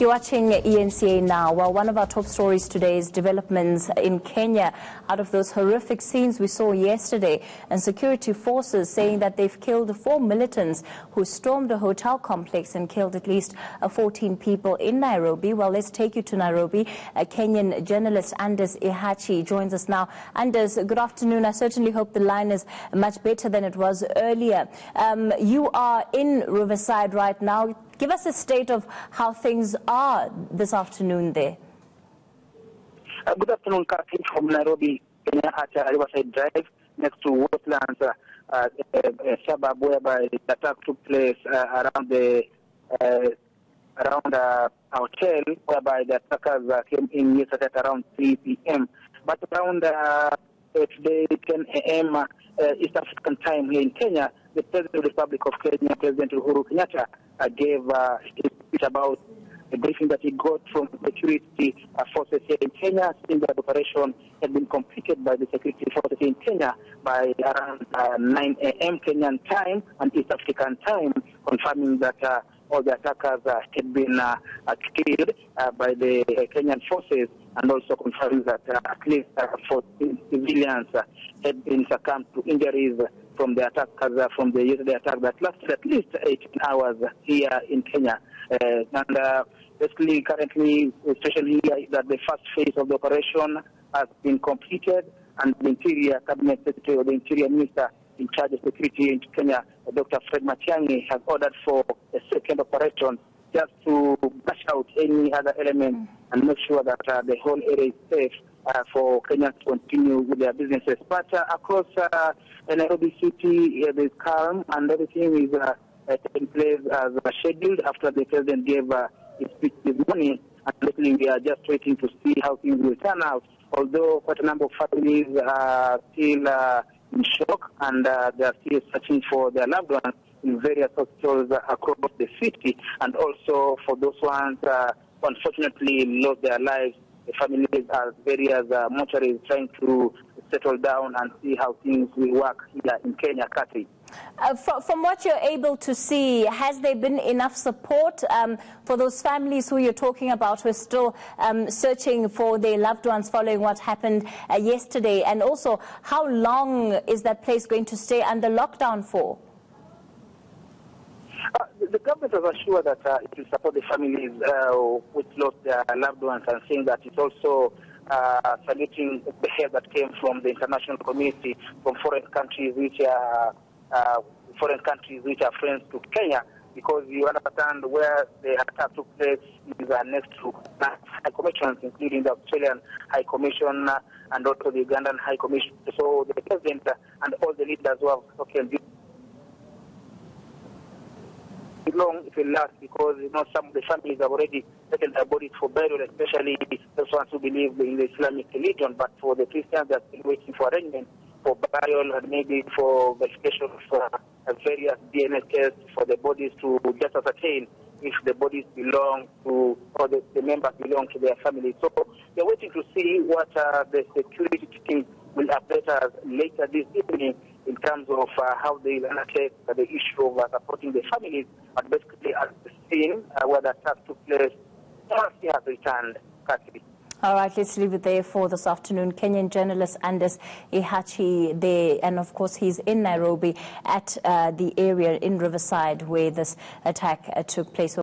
You're watching ENCA now. Well, one of our top stories today is developments in Kenya out of those horrific scenes we saw yesterday, and security forces saying that they've killed 4 militants who stormed a hotel complex and killed at least 14 people in Nairobi. Well, let's take you to Nairobi. Kenyan journalist Anders Ihachi joins us now. Anders, good afternoon. I certainly hope the line is much better than it was earlier. You are in Riverside right now. Give us a state of how things are this afternoon there. Good afternoon, Kathy, from Nairobi, Kenya, at Riverside Drive, next to Westlands, a suburb whereby the attack took place around a hotel, whereby the attackers came in yesterday at around 3 p.m. But around today, 10 a.m. East African time here in Kenya, the President of the Republic of Kenya, President Uhuru Kenyatta, gave a speech about the briefing that he got from security forces here in Kenya, saying that the operation had been completed by the security forces in Kenya by around 9 a.m. Kenyan time and East African time, confirming that all the attackers had been killed by the Kenyan forces, and also confirming that at least 14 civilians had been succumbed to injuries from the attackers, from the yesterday attack that lasted at least 18 hours here in Kenya. Basically, currently, the situation here is that the first phase of the operation has been completed, and the Interior Cabinet Secretary or the Interior Minister in charge of security in Kenya, Dr. Fred Matiang'i, has ordered for a second operation just to brush out any other element and make sure that the whole area is safe for Kenya to continue with their businesses. But across Nairobi City, there's calm and everything is taking place as scheduled after the President gave his speech this morning. And basically, we are just waiting to see how things will turn out. Although quite a number of families are still in shock, and they are still searching for their loved ones in various hospitals across the city, and also for those ones who unfortunately lost their lives, the families are various mortuaries trying to settle down and see how things will work here in Kenya, Kathy. From what you're able to see, has there been enough support for those families who you're talking about who are still searching for their loved ones following what happened yesterday? And also, how long is that place going to stay under lockdown for? The government has assured that it will support the families which lost their loved ones, and saying that it's also saluting the help that came from the international community, from foreign countries which are friends to Kenya, because you understand where the attack took place is next to high commissions, including the Australian High Commission and also the Ugandan High Commission. So the President and all the leaders who have spoken long it will last, because some of the families have already taken their bodies for burial, especially those ones who believe in the Islamic religion. But for the Christians, they are still waiting for arrangement for burial and maybe for verification of various DNA tests for the bodies to just ascertain if the bodies belong to, or the members belong to their families. So they're waiting to see what the security team will update us later this evening in terms of how they will undertake the issue of supporting the families. But basically, at the scene where the attack took place, he has returned, Kathy. All right, let's leave it there for this afternoon. Kenyan journalist Anders Ihachi there, and of course he's in Nairobi at the area in Riverside where this attack took place.